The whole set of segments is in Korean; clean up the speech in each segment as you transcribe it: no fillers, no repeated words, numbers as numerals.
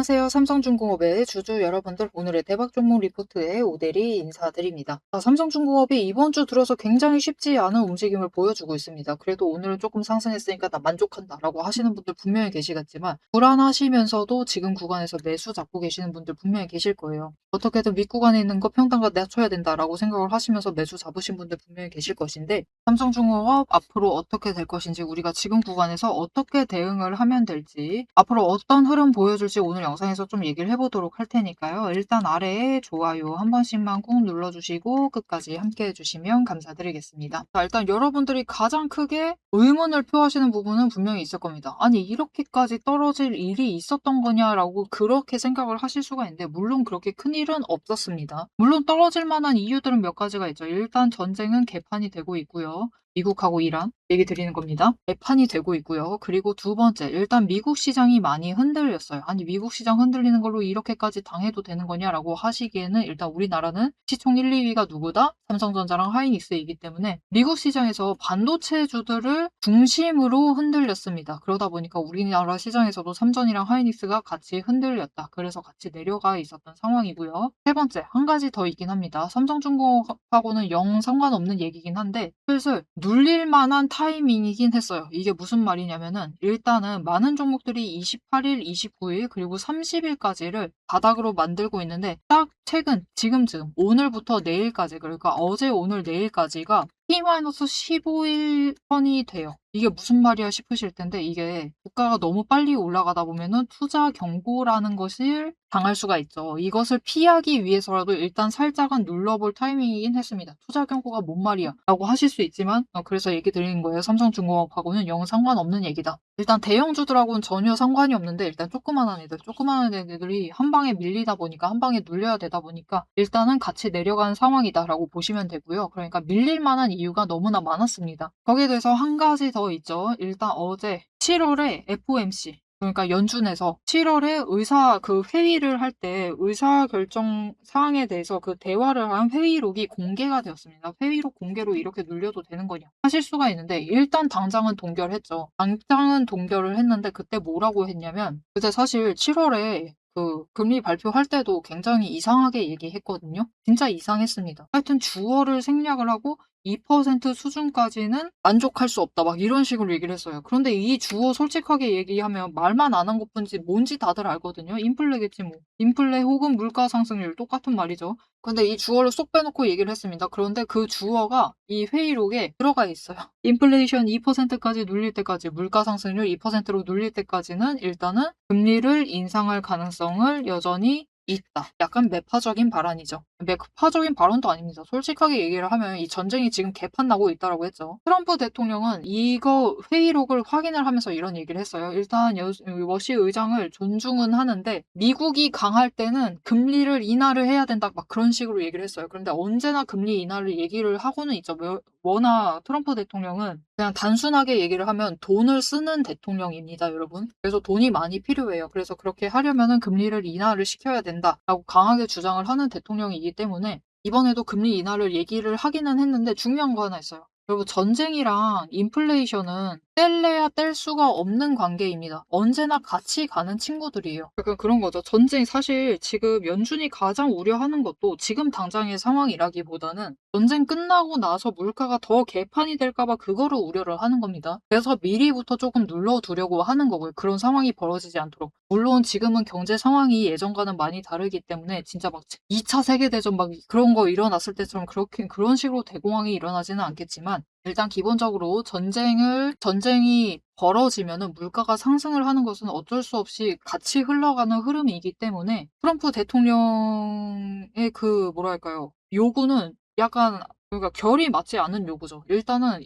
안녕하세요. 삼성중공업의 주주 여러분들, 오늘의 대박 종목 리포트에 오대리 인사드립니다. 삼성중공업이 이번 주 들어서 굉장히 쉽지 않은 움직임을 보여주고 있습니다. 그래도 오늘은 조금 상승했으니까 나 만족한다라고 하시는 분들 분명히 계시겠지만, 불안하시면서도 지금 구간에서 매수 잡고 계시는 분들 분명히 계실 거예요. 어떻게든 윗구간에 있는 거 평단가 낮춰야 된다라고 생각을 하시면서 매수 잡으신 분들 분명히 계실 것인데, 삼성중공업 앞으로 어떻게 될 것인지, 우리가 지금 구간에서 어떻게 대응을 하면 될지, 앞으로 어떤 흐름 보여줄지 오늘 영상에서 좀 얘기를 해보도록 할 테니까요. 일단 아래에 좋아요 한 번씩만 꾹 눌러주시고 끝까지 함께 해주시면 감사드리겠습니다. 자, 일단 여러분들이 가장 크게 의문을 표하시는 부분은 분명히 있을 겁니다. 아니, 이렇게까지 떨어질 일이 있었던 거냐라고 그렇게 생각을 하실 수가 있는데, 물론 그렇게 큰 일은 없었습니다. 물론 떨어질 만한 이유들은 몇 가지가 있죠. 일단 전쟁은 개판이 되고 있고요. 미국하고 이란 얘기 드리는 겁니다. 개판이 되고 있고요. 그리고 두 번째, 일단 미국 시장이 많이 흔들렸어요. 아니, 미국 시장 흔들리는 걸로 이렇게까지 당해도 되는 거냐라고 하시기에는, 일단 우리나라는 시총 1, 2위가 누구다? 삼성전자랑 하이닉스이기 때문에 미국 시장에서 반도체주들을 중심으로 흔들렸습니다. 그러다 보니까 우리나라 시장에서도 삼전이랑 하이닉스가 같이 흔들렸다. 그래서 같이 내려가 있었던 상황이고요. 세 번째, 한 가지 더 있긴 합니다. 삼성중공업하고는 영 상관없는 얘기긴 한데, 슬슬 눌릴 만한 타이밍이긴 했어요. 이게 무슨 말이냐면은, 일단은 많은 종목들이 28일, 29일, 그리고 30일까지를 바닥으로 만들고 있는데, 딱 최근, 지금쯤, 오늘부터 내일까지, 그러니까 어제, 오늘, 내일까지가 T-15일 선이 돼요. 이게 무슨 말이야 싶으실 텐데, 이게 주가가 너무 빨리 올라가다 보면은 투자 경고라는 것을 당할 수가 있죠. 이것을 피하기 위해서라도 일단 살짝은 눌러볼 타이밍이긴 했습니다. 투자 경고가 뭔 말이야 라고 하실 수 있지만, 그래서 얘기 드리는 거예요. 삼성중공업하고는 영 상관없는 얘기다. 일단 대형주들하고는 전혀 상관이 없는데, 일단 조그만한 애들이 한 방에 밀리다 보니까, 한 방에 눌려야 되다 보니까 일단은 같이 내려간 상황이다라고 보시면 되고요. 그러니까 밀릴 만한 이유가 너무나 많았습니다. 거기에 대해서 한 가지 더 있죠. 일단 어제 7월에 FOMC, 그러니까 연준에서 7월에 회의를 할 때 의사결정 사항에 대해서 그 대화를 한 회의록이 공개가 되었습니다. 회의록 공개로 이렇게 눌려도 되는 거냐 하실 수가 있는데, 일단 당장은 동결했죠. 당장은 동결을 했는데, 그때 뭐라고 했냐면, 그때 사실 7월에 그 금리 발표할 때도 굉장히 이상하게 얘기했거든요. 진짜 이상했습니다. 하여튼 주어를 생략을 하고 2% 수준까지는 만족할 수 없다, 막 이런 식으로 얘기를 했어요. 그런데 이 주어 솔직하게 얘기하면 말만 안 한 것뿐이지 뭔지 다들 알거든요. 인플레겠지 뭐. 인플레 혹은 물가 상승률 똑같은 말이죠. 근데 이 주어를 쏙 빼놓고 얘기를 했습니다. 그런데 그 주어가 이 회의록에 들어가 있어요. 인플레이션 2%까지 눌릴 때까지, 물가 상승률 2%로 눌릴 때까지는 일단은 금리를 인상할 가능성을 여전히 있다. 약간 매파적인 발언이죠. 매파적인 발언도 아닙니다. 솔직하게 얘기를 하면 이 전쟁이 지금 개판 나고 있다라고 했죠. 트럼프 대통령은 이거 회의록을 확인을 하면서 이런 얘기를 했어요. 일단 러시 의장을 존중은 하는데, 미국이 강할 때는 금리를 인하를 해야 된다, 막 그런 식으로 얘기를 했어요. 그런데 언제나 금리 인하를 얘기를 하고는 있죠. 워낙 트럼프 대통령은 그냥 단순하게 얘기를 하면 돈을 쓰는 대통령입니다, 여러분. 그래서 돈이 많이 필요해요. 그래서 그렇게 하려면은 금리를 인하를 시켜야 된다라고 강하게 주장을 하는 대통령이기 때문에, 이번에도 금리 인하를 얘기를 하기는 했는데, 중요한 거 하나 있어요. 여러분, 전쟁이랑 인플레이션은 뗄래야 뗄 수가 없는 관계입니다. 언제나 같이 가는 친구들이에요. 약간 그런 거죠. 전쟁, 사실 지금 연준이 가장 우려하는 것도 지금 당장의 상황이라기보다는 전쟁 끝나고 나서 물가가 더 개판이 될까 봐 그거를 우려를 하는 겁니다. 그래서 미리부터 조금 눌러두려고 하는 거고요. 그런 상황이 벌어지지 않도록. 물론 지금은 경제 상황이 예전과는 많이 다르기 때문에 진짜 막 2차 세계대전 막 그런 거 일어났을 때처럼 그런 식으로 대공황이 일어나지는 않겠지만, 일단 기본적으로 전쟁이 벌어지면은 물가가 상승을 하는 것은 어쩔 수 없이 같이 흘러가는 흐름이기 때문에, 트럼프 대통령의 그 뭐랄까요, 요구는 약간, 그러니까 결이 맞지 않는 요구죠. 일단은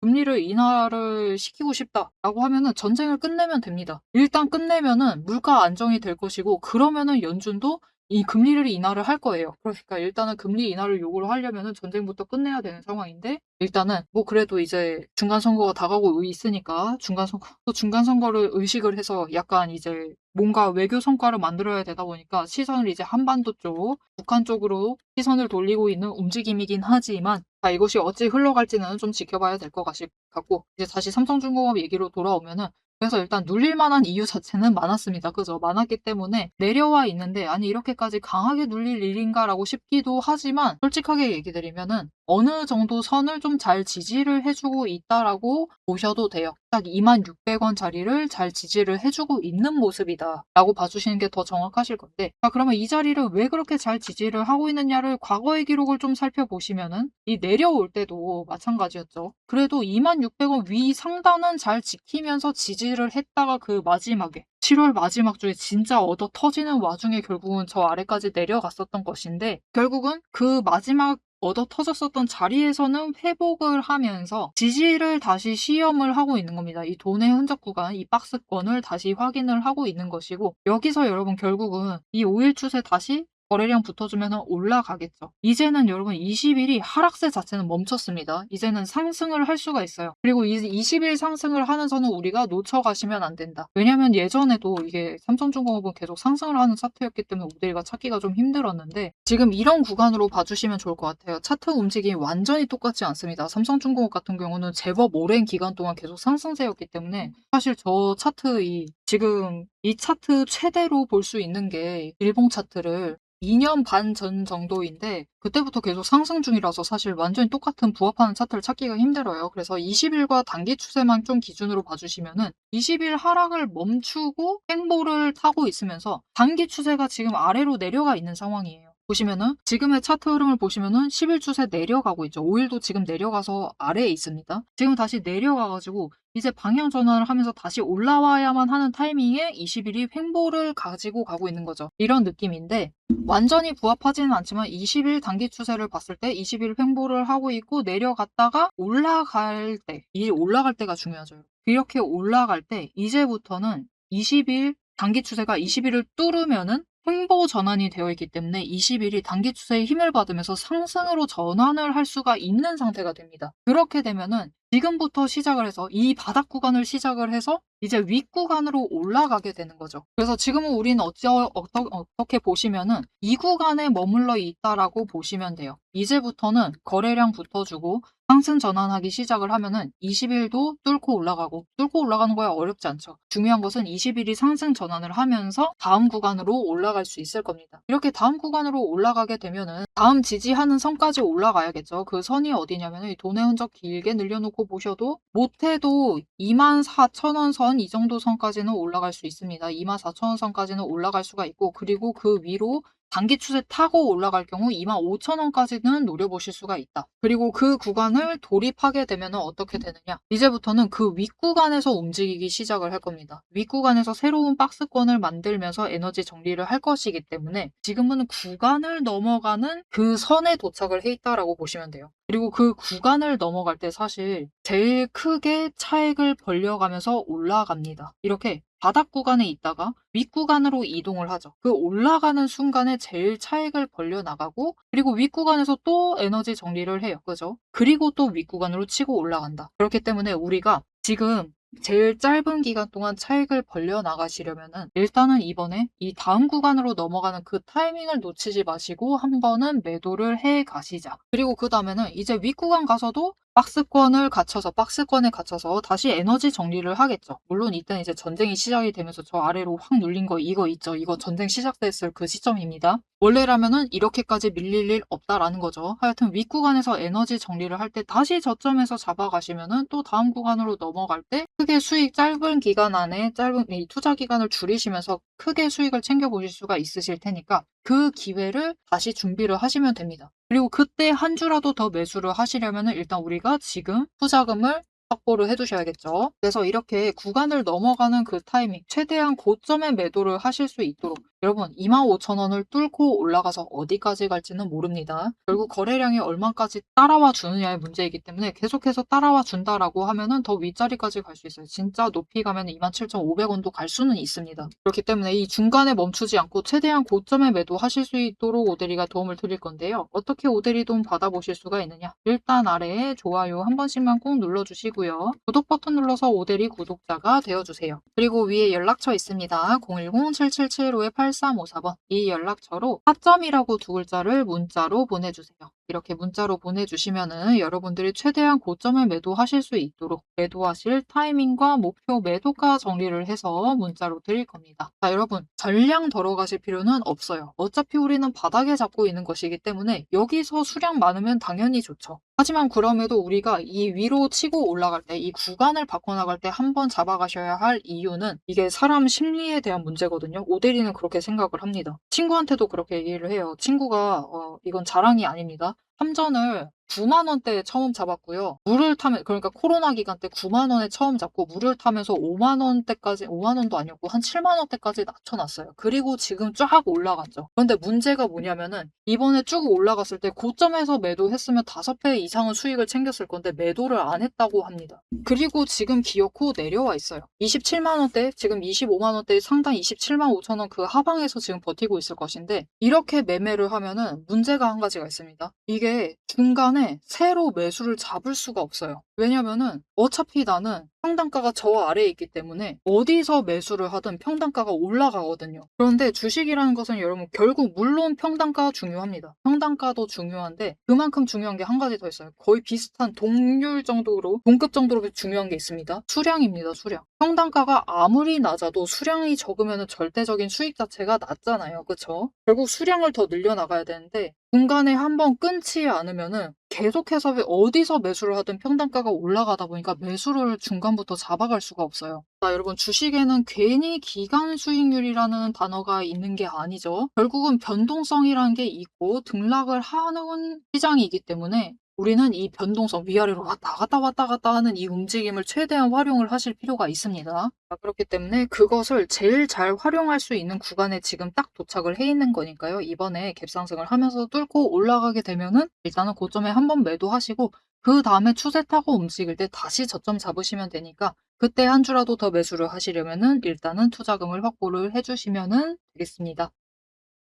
금리를 인하를 시키고 싶다라고 하면은 전쟁을 끝내면 됩니다. 일단 끝내면은 물가 안정이 될 것이고, 그러면은 연준도 이 금리를 인하를 할 거예요. 그러니까 일단은 금리 인하를 요구를 하려면은 전쟁부터 끝내야 되는 상황인데, 일단은 뭐 그래도 이제 중간 선거가 다가오고 있으니까 중간 선거를 의식을 해서 약간 이제 뭔가 외교 성과를 만들어야 되다 보니까 시선을 이제 한반도 쪽, 북한 쪽으로 시선을 돌리고 있는 움직임이긴 하지만, 이것이 어찌 흘러갈지는 좀 지켜봐야 될 것 같고, 이제 다시 삼성중공업 얘기로 돌아오면은, 그래서 일단 눌릴 만한 이유 자체는 많았습니다. 그죠? 많았기 때문에 내려와 있는데 '아니 이렇게까지 강하게 눌릴 일인가?'라고 싶기도 하지만 솔직하게 얘기 드리면은 어느 정도 선을 좀 잘 지지를 해 주고 있다라고 보셔도 돼요. 딱 26,000 원짜리를 잘 지지를 해 주고 있는 모습이다라고 봐 주시는 게 더 정확하실 건데, 자 그러면 이 자리를 왜 그렇게 잘 지지를 하고 있느냐를 과거의 기록을 좀 살펴보시면은 이 내려올 때도 마찬가지였죠. 그래도 26,000 원 위 상단은 잘 지키면서 지지를 했다가 그 마지막에 7월 마지막 주에 진짜 얻어 터지는 와중에 결국은 저 아래까지 내려갔었던 것인데, 결국은 그 마지막 얻어 터졌었던 자리에서는 회복을 하면서 지지를 다시 시험을 하고 있는 겁니다. 이 돈의 흔적 구간, 이 박스권을 다시 확인을 하고 있는 것이고, 여기서 여러분 결국은 이 5일 추세 다시 거래량 붙어주면 올라가겠죠. 이제는 여러분 20일이 하락세 자체는 멈췄습니다. 이제는 상승을 할 수가 있어요. 그리고 이 20일 상승을 하는 선은 우리가 놓쳐가시면 안 된다. 왜냐면 예전에도 이게 삼성중공업은 계속 상승을 하는 차트였기 때문에 우리가 찾기가 좀 힘들었는데, 지금 이런 구간으로 봐주시면 좋을 것 같아요. 차트 움직임이 완전히 똑같지 않습니다. 삼성중공업 같은 경우는 제법 오랜 기간 동안 계속 상승세였기 때문에 사실 저 차트 지금 이 차트 최대로 볼 수 있는 게 일봉 차트를 2년 반 전 정도인데, 그때부터 계속 상승 중이라서 사실 완전히 똑같은 부합하는 차트를 찾기가 힘들어요. 그래서 20일과 단기 추세만 좀 기준으로 봐주시면은 20일 하락을 멈추고 횡보를 타고 있으면서 단기 추세가 지금 아래로 내려가 있는 상황이에요. 보시면은 지금의 차트 흐름을 보시면은 10일 추세 내려가고 있죠. 5일도 지금 내려가서 아래에 있습니다. 지금 다시 내려가가지고 이제 방향 전환을 하면서 다시 올라와야만 하는 타이밍에 20일이 횡보를 가지고 가고 있는 거죠. 이런 느낌인데, 완전히 부합하지는 않지만 20일 단기 추세를 봤을 때 20일 횡보를 하고 있고 내려갔다가 올라갈 때, 이 올라갈 때가 중요하죠. 이렇게 올라갈 때 이제부터는 20일 단기 추세가 20일을 뚫으면은 횡보 전환이 되어 있기 때문에 20일이 단기 추세의 힘을 받으면서 상승으로 전환을 할 수가 있는 상태가 됩니다. 그렇게 되면은 지금부터 시작을 해서 이 바닥 구간을 시작을 해서 이제 윗 구간으로 올라가게 되는 거죠. 그래서 지금은 우리는 어떻게 보시면은 이 구간에 머물러 있다라고 보시면 돼요. 이제부터는 거래량 붙어주고 상승 전환하기 시작을 하면은 20일도 뚫고 올라가는 거야 어렵지 않죠. 중요한 것은 20일이 상승 전환을 하면서 다음 구간으로 올라갈 수 있을 겁니다. 이렇게 다음 구간으로 올라가게 되면은 다음 지지하는 선까지 올라가야겠죠. 그 선이 어디냐면은 돈의 흔적 길게 늘려놓고 보셔도 못해도 24,000원 선 이 정도 선까지는 올라갈 수 있습니다. 24,000원 선까지는 올라갈 수가 있고, 그리고 그 위로 단기 추세 타고 올라갈 경우 25,000원까지는 노려보실 수가 있다. 그리고 그 구간을 돌입하게 되면 어떻게 되느냐? 이제부터는 그 윗구간에서 움직이기 시작을 할 겁니다. 윗구간에서 새로운 박스권을 만들면서 에너지 정리를 할 것이기 때문에 지금은 구간을 넘어가는 그 선에 도착을 해 있다라고 보시면 돼요. 그리고 그 구간을 넘어갈 때 사실 제일 크게 차익을 벌려가면서 올라갑니다. 이렇게 바닥 구간에 있다가 윗구간으로 이동을 하죠. 그 올라가는 순간에 제일 차익을 벌려나가고, 그리고 윗구간에서 또 에너지 정리를 해요. 그죠? 그리고 또 윗구간으로 치고 올라간다. 그렇기 때문에 우리가 지금 제일 짧은 기간 동안 차익을 벌려나가시려면은 일단은 이번에 이 다음 구간으로 넘어가는 그 타이밍을 놓치지 마시고 한 번은 매도를 해 가시자. 그리고 그 다음에는 이제 윗구간 가서도 박스권에 갇혀서 다시 에너지 정리를 하겠죠. 물론 이때는 이제 전쟁이 시작이 되면서 저 아래로 확 눌린 거 이거 있죠. 이거 전쟁 시작됐을 그 시점입니다. 원래라면은 이렇게까지 밀릴 일 없다라는 거죠. 하여튼 윗구간에서 에너지 정리를 할 때 다시 저점에서 잡아가시면은 또 다음 구간으로 넘어갈 때 크게 수익 짧은 기간 안에 이 투자 기간을 줄이시면서 크게 수익을 챙겨보실 수가 있으실 테니까 그 기회를 다시 준비를 하시면 됩니다. 그리고 그때 한 주라도 더 매수를 하시려면 일단 우리가 지금 투자금을 확보를 해두셔야겠죠. 그래서 이렇게 구간을 넘어가는 그 타이밍, 최대한 고점에 매도를 하실 수 있도록, 여러분 25,000원을 뚫고 올라가서 어디까지 갈지는 모릅니다. 결국 거래량이 얼마까지 따라와 주느냐의 문제이기 때문에 계속해서 따라와 준다라고 하면은 더 윗자리까지 갈 수 있어요. 진짜 높이 가면 27,500원도 갈 수는 있습니다. 그렇기 때문에 이 중간에 멈추지 않고 최대한 고점에 매도하실 수 있도록 오데리가 도움을 드릴 건데요. 어떻게 오데리 도움 받아보실 수가 있느냐? 일단 아래에 좋아요 한 번씩만 꼭 눌러주시고요. 구독 버튼 눌러서 오데리 구독자가 되어주세요. 그리고 위에 연락처 있습니다. 010-777-58 8354번 이 연락처로 타점이라고 두 글자를 문자로 보내주세요. 이렇게 문자로 보내주시면은 여러분들이 최대한 고점에 매도하실 수 있도록 매도하실 타이밍과 목표 매도가 정리를 해서 문자로 드릴 겁니다. 자, 여러분 전량 덜어가실 필요는 없어요. 어차피 우리는 바닥에 잡고 있는 것이기 때문에 여기서 수량 많으면 당연히 좋죠. 하지만 그럼에도 우리가 이 위로 치고 올라갈 때, 이 구간을 바꿔나갈 때 한 번 잡아가셔야 할 이유는 이게 사람 심리에 대한 문제거든요. 오대리는 그렇게 생각을 합니다. 친구한테도 그렇게 얘기를 해요. 친구가 이건 자랑이 아닙니다. 함전을 9만 원대에 처음 잡았고요. 물을 타면 그러니까 코로나 기간 때 9만 원에 처음 잡고 물을 타면서 5만 원대까지 5만 원도 아니었고 한 7만 원대까지 낮춰놨어요. 그리고 지금 쫙 올라갔죠. 그런데 문제가 뭐냐면은 이번에 쭉 올라갔을 때 고점에서 매도했으면 5배 이상은 수익을 챙겼을 건데 매도를 안 했다고 합니다. 그리고 지금 기어코 내려와 있어요. 27만 원대, 지금 25만 원대 상당 27만 5천 원 그 하방에서 지금 버티고 있을 것인데 이렇게 매매를 하면은 문제가 한 가지가 있습니다. 이게 중간에 새로 매수를 잡을 수가 없어요. 왜냐면은 어차피 나는 평단가가 저 아래에 있기 때문에 어디서 매수를 하든 평단가가 올라가거든요. 그런데 주식이라는 것은 여러분 결국 물론 평단가 중요합니다. 평단가도 중요한데 그만큼 중요한 게 한 가지 더 있어요. 거의 비슷한 동률 정도로 동급 정도로 중요한 게 있습니다. 수량입니다. 수량. 평단가가 아무리 낮아도 수량이 적으면 절대적인 수익 자체가 낮잖아요. 그쵸? 결국 수량을 더 늘려나가야 되는데 중간에 한번 끊지 않으면은 계속해서 어디서 매수를 하든 평단가가 올라가다 보니까 매수를 중간부터 잡아갈 수가 없어요. 자, 여러분 주식에는 괜히 기간 수익률이라는 단어가 있는 게 아니죠. 결국은 변동성이라는 게 있고 등락을 하는 시장이기 때문에 우리는 이 변동성 위아래로 왔다 갔다 왔다 갔다 하는 이 움직임을 최대한 활용을 하실 필요가 있습니다. 자, 그렇기 때문에 그것을 제일 잘 활용할 수 있는 구간에 지금 딱 도착을 해 있는 거니까요. 이번에 갭상승을 하면서 뚫고 올라가게 되면은 일단은 고점에 한번 매도하시고 그 다음에 추세 타고 움직일 때 다시 저점 잡으시면 되니까 그때 한 주라도 더 매수를 하시려면은 일단은 투자금을 확보를 해주시면은 되겠습니다.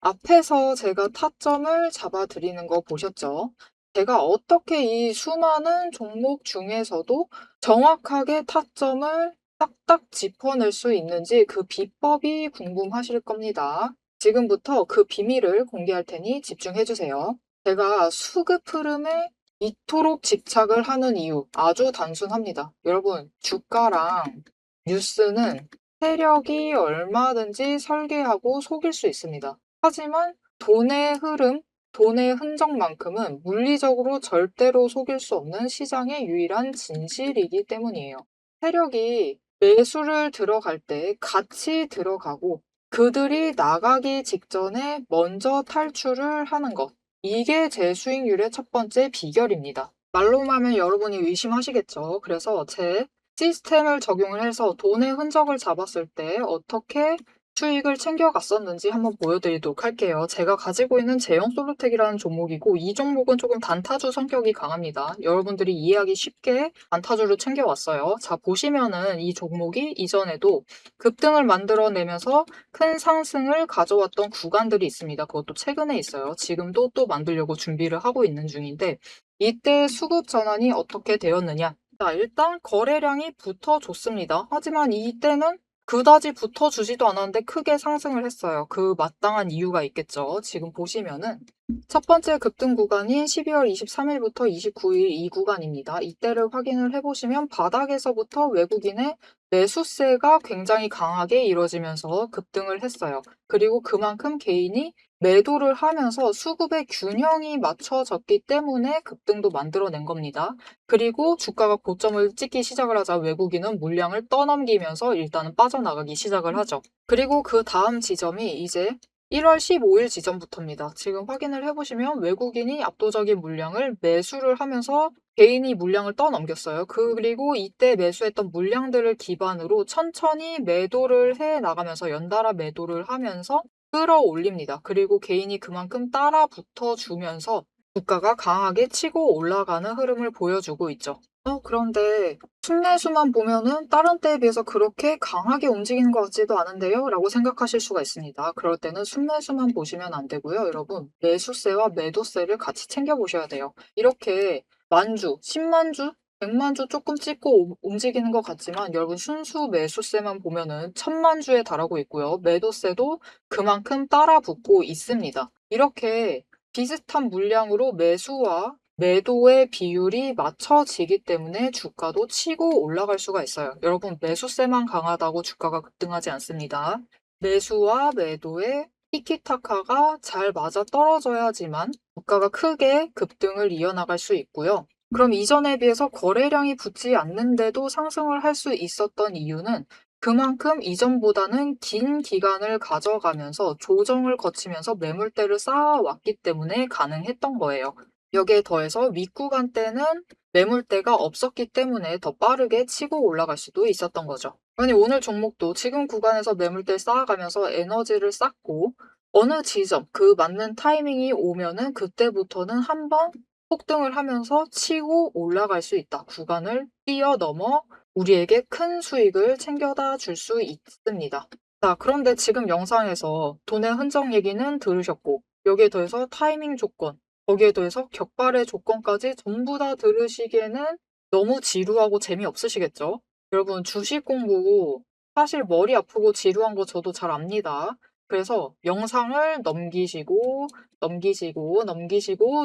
앞에서 제가 타점을 잡아드리는 거 보셨죠? 제가 어떻게 이 수많은 종목 중에서도 정확하게 타점을 딱딱 짚어낼 수 있는지 그 비법이 궁금하실 겁니다. 지금부터 그 비밀을 공개할 테니 집중해주세요. 제가 수급 흐름에 이토록 집착을 하는 이유 아주 단순합니다. 여러분, 주가랑 뉴스는 세력이 얼마든지 설계하고 속일 수 있습니다. 하지만 돈의 흐름, 돈의 흔적만큼은 물리적으로 절대로 속일 수 없는 시장의 유일한 진실이기 때문이에요. 세력이 매수를 들어갈 때 같이 들어가고 그들이 나가기 직전에 먼저 탈출을 하는 것. 이게 제 수익률의 첫 번째 비결입니다. 말로만 하면 여러분이 의심하시겠죠. 그래서 제 시스템을 적용을 해서 돈의 흔적을 잡았을 때 어떻게 수익을 챙겨갔었는지 한번 보여드리도록 할게요. 제가 가지고 있는 제형솔루텍이라는 종목이고 이 종목은 조금 단타주 성격이 강합니다. 여러분들이 이해하기 쉽게 단타주를 챙겨왔어요. 자, 보시면은 이 종목이 이전에도 급등을 만들어내면서 큰 상승을 가져왔던 구간들이 있습니다. 그것도 최근에 있어요. 지금도 또 만들려고 준비를 하고 있는 중인데 이때 수급 전환이 어떻게 되었느냐? 자, 일단 거래량이 붙어줬습니다. 하지만 이때는 그다지 붙어주지도 않았는데 크게 상승을 했어요. 그 마땅한 이유가 있겠죠. 지금 보시면은 첫 번째 급등 구간인 12월 23일부터 29일 이 구간입니다. 이때를 확인을 해보시면 바닥에서부터 외국인의 매수세가 굉장히 강하게 이루어지면서 급등을 했어요. 그리고 그만큼 개인이 매도를 하면서 수급의 균형이 맞춰졌기 때문에 급등도 만들어낸 겁니다. 그리고 주가가 고점을 찍기 시작을 하자 외국인은 물량을 떠넘기면서 일단은 빠져나가기 시작을 하죠. 그리고 그 다음 지점이 이제 1월 15일 지점부터입니다. 지금 확인을 해보시면 외국인이 압도적인 물량을 매수를 하면서 개인이 물량을 떠넘겼어요. 그리고 이때 매수했던 물량들을 기반으로 천천히 매도를 해 나가면서 연달아 매도를 하면서 끌어올립니다. 그리고 개인이 그만큼 따라 붙어주면서 주가가 강하게 치고 올라가는 흐름을 보여주고 있죠. 그런데 순매수만 보면은 다른 때에 비해서 그렇게 강하게 움직이는 것 같지도 않은데요? 라고 생각하실 수가 있습니다. 그럴 때는 순매수만 보시면 안 되고요. 여러분, 매수세와 매도세를 같이 챙겨보셔야 돼요. 이렇게 만주, 10만 주 100만 주 조금 찍고 움직이는 것 같지만 여러분 순수 매수세만 보면은 1000만 주에 달하고 있고요. 매도세도 그만큼 따라 붙고 있습니다. 이렇게 비슷한 물량으로 매수와 매도의 비율이 맞춰지기 때문에 주가도 치고 올라갈 수가 있어요. 여러분 매수세만 강하다고 주가가 급등하지 않습니다. 매수와 매도의 티키타카가 잘 맞아떨어져야지만 주가가 크게 급등을 이어나갈 수 있고요. 그럼 이전에 비해서 거래량이 붙지 않는데도 상승을 할 수 있었던 이유는 그만큼 이전보다는 긴 기간을 가져가면서 조정을 거치면서 매물대를 쌓아왔기 때문에 가능했던 거예요. 여기에 더해서 윗구간 때는 매물대가 없었기 때문에 더 빠르게 치고 올라갈 수도 있었던 거죠. 아니 오늘 종목도 지금 구간에서 매물대 쌓아가면서 에너지를 쌓고 어느 지점 그 맞는 타이밍이 오면은 그때부터는 한번 폭등을 하면서 치고 올라갈 수 있다. 구간을 뛰어넘어 우리에게 큰 수익을 챙겨다 줄 수 있습니다. 자, 그런데 지금 영상에서 돈의 흔적 얘기는 들으셨고 여기에 더해서 타이밍 조건, 거기에 더해서 격발의 조건까지 전부 다 들으시기에는 너무 지루하고 재미없으시겠죠? 여러분 주식 공부 사실 머리 아프고 지루한 거 저도 잘 압니다. 그래서 영상을 넘기시고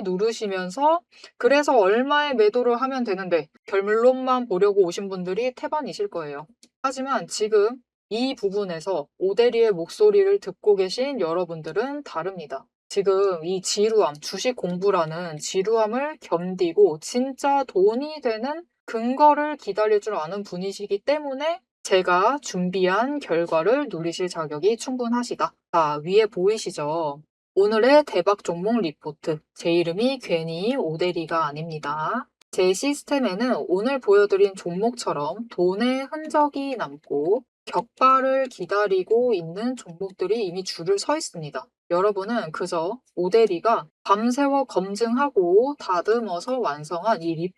누르시면서 그래서 얼마에 매도를 하면 되는데 결론만 보려고 오신 분들이 태반이실 거예요. 하지만 지금 이 부분에서 오대리의 목소리를 듣고 계신 여러분들은 다릅니다. 지금 이 지루함, 주식 공부라는 지루함을 견디고 진짜 돈이 되는 근거를 기다릴 줄 아는 분이시기 때문에 제가 준비한 결과를 누리실 자격이 충분하시다. 자, 위에 보이시죠? 오늘의 대박 종목 리포트. 제 이름이 괜히 오대리가 아닙니다. 제 시스템에는 오늘 보여드린 종목처럼 돈의 흔적이 남고 격발을 기다리고 있는 종목들이 이미 줄을 서 있습니다. 여러분은 그저 오대리가 밤새워 검증하고 다듬어서 완성한 이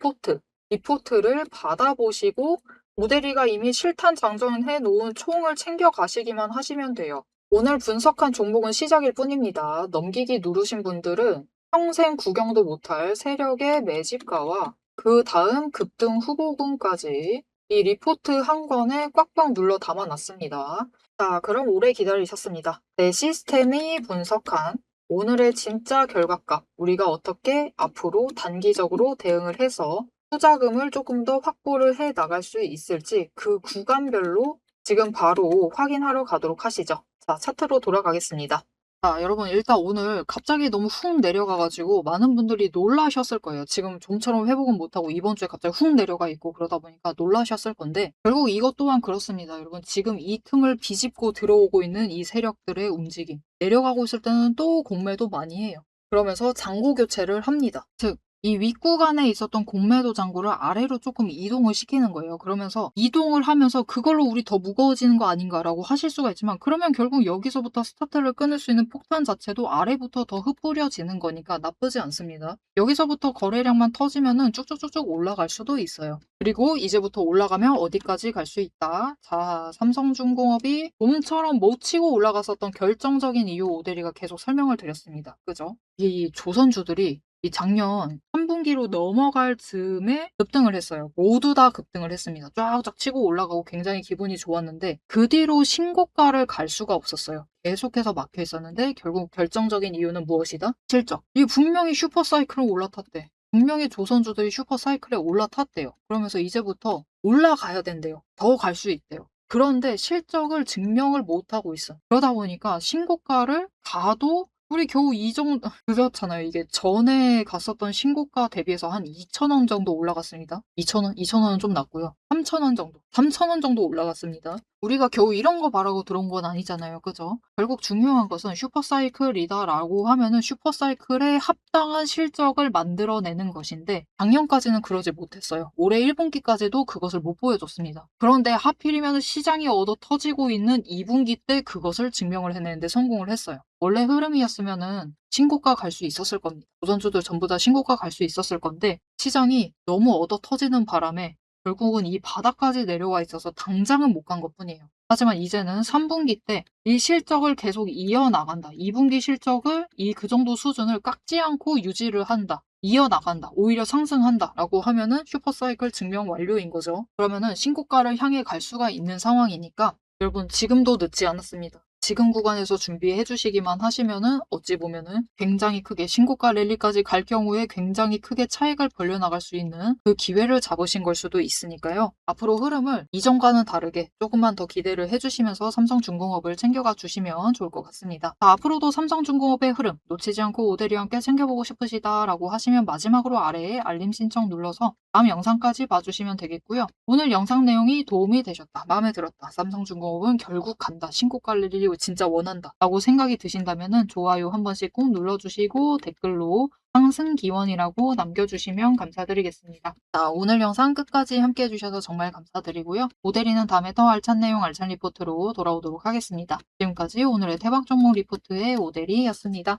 리포트를 받아보시고 오대리가 이미 실탄 장전해 놓은 총을 챙겨 가시기만 하시면 돼요. 오늘 분석한 종목은 시작일 뿐입니다. 넘기기 누르신 분들은 평생 구경도 못할 세력의 매집가와 그 다음 급등 후보군까지 이 리포트 한 권에 꽉꽉 눌러 담아놨습니다. 자, 그럼 오래 기다리셨습니다. 내 시스템이 분석한 오늘의 진짜 결과값, 우리가 어떻게 앞으로 단기적으로 대응을 해서 투자금을 조금 더 확보를 해 나갈 수 있을지 그 구간별로 지금 바로 확인하러 가도록 하시죠. 자, 차트로 돌아가겠습니다. 자, 여러분 일단 오늘 갑자기 너무 훅 내려가가지고 많은 분들이 놀라셨을 거예요. 지금 좀처럼 회복은 못하고 이번 주에 갑자기 훅 내려가 있고 그러다 보니까 놀라셨을 건데 결국 이것 또한 그렇습니다. 여러분 지금 이 틈을 비집고 들어오고 있는 이 세력들의 움직임. 내려가고 있을 때는 또 공매도 많이 해요. 그러면서 잔고 교체를 합니다. 즉 이 윗구간에 있었던 공매도 잔고를 아래로 조금 이동을 시키는 거예요. 그러면서 이동을 하면서 그걸로 우리 더 무거워지는 거 아닌가라고 하실 수가 있지만 그러면 결국 여기서부터 스타트를 끊을 수 있는 폭탄 자체도 아래부터 더 흩뿌려지는 거니까 나쁘지 않습니다. 여기서부터 거래량만 터지면은 쭉쭉쭉쭉 올라갈 수도 있어요. 그리고 이제부터 올라가면 어디까지 갈 수 있다. 자, 삼성중공업이 봄처럼 못 치고 올라갔었던 결정적인 이유 오대리가 계속 설명을 드렸습니다. 그죠? 이 조선주들이 이 작년 3분기로 넘어갈 즈음에 급등을 했어요. 모두 다 급등을 했습니다. 쫙쫙 치고 올라가고 굉장히 기분이 좋았는데 그 뒤로 신고가를 갈 수가 없었어요. 계속해서 막혀 있었는데 결국 결정적인 이유는 무엇이다? 실적. 이게 분명히 슈퍼사이클을 올라탔대. 분명히 조선주들이 슈퍼사이클에 올라탔대요. 그러면서 이제부터 올라가야 된대요. 더 갈 수 있대요. 그런데 실적을 증명을 못하고 있어. 그러다 보니까 신고가를 가도 우리 겨우 이 정도 그렇잖아요. 이게 전에 갔었던 신고가 대비해서 한 2,000원 정도 올라갔습니다. 2,000원? 2,000원은 좀 낮고요. 3,000원 정도. 3,000원 정도 올라갔습니다. 우리가 겨우 이런 거 바라고 들어온 건 아니잖아요. 그죠? 결국 중요한 것은 슈퍼사이클이다라고 하면은 슈퍼사이클에 합당한 실적을 만들어내는 것인데 작년까지는 그러지 못했어요. 올해 1분기까지도 그것을 못 보여줬습니다. 그런데 하필이면 시장이 얻어 터지고 있는 2분기 때 그것을 증명을 해내는데 성공을 했어요. 원래 흐름이었으면은 신고가 갈 수 있었을 겁니다. 조선주들 전부 다 신고가 갈 수 있었을 건데 시장이 너무 얻어 터지는 바람에 결국은 이 바닥까지 내려와 있어서 당장은 못 간 것뿐이에요. 하지만 이제는 3분기 때 이 실적을 계속 이어나간다. 2분기 실적을 그 정도 수준을 깎지 않고 유지를 한다. 이어나간다. 오히려 상승한다. 라고 하면은 슈퍼사이클 증명 완료인 거죠. 그러면은 신고가를 향해 갈 수가 있는 상황이니까 여러분 지금도 늦지 않았습니다. 지금 구간에서 준비해 주시기만 하시면은 어찌 보면은 굉장히 크게 신고가 랠리까지 갈 경우에 굉장히 크게 차익을 벌려나갈 수 있는 그 기회를 잡으신 걸 수도 있으니까요. 앞으로 흐름을 이전과는 다르게 조금만 더 기대를 해주시면서 삼성중공업을 챙겨가 주시면 좋을 것 같습니다. 자, 앞으로도 삼성중공업의 흐름 놓치지 않고 오대리 함께 챙겨보고 싶으시다라고 하시면 마지막으로 아래에 알림 신청 눌러서 다음 영상까지 봐주시면 되겠고요. 오늘 영상 내용이 도움이 되셨다, 마음에 들었다, 삼성중공업은 결국 간다, 신고가 랠리 진짜 원한다 라고 생각이 드신다면 좋아요 한 번씩 꼭 눌러주시고 댓글로 상승 기원이라고 남겨주시면 감사드리겠습니다. 자, 오늘 영상 끝까지 함께 해주셔서 정말 감사드리고요. 오대리는 다음에 더 알찬 내용 알찬 리포트로 돌아오도록 하겠습니다. 지금까지 오늘의 대박 종목 리포트의 오대리였습니다.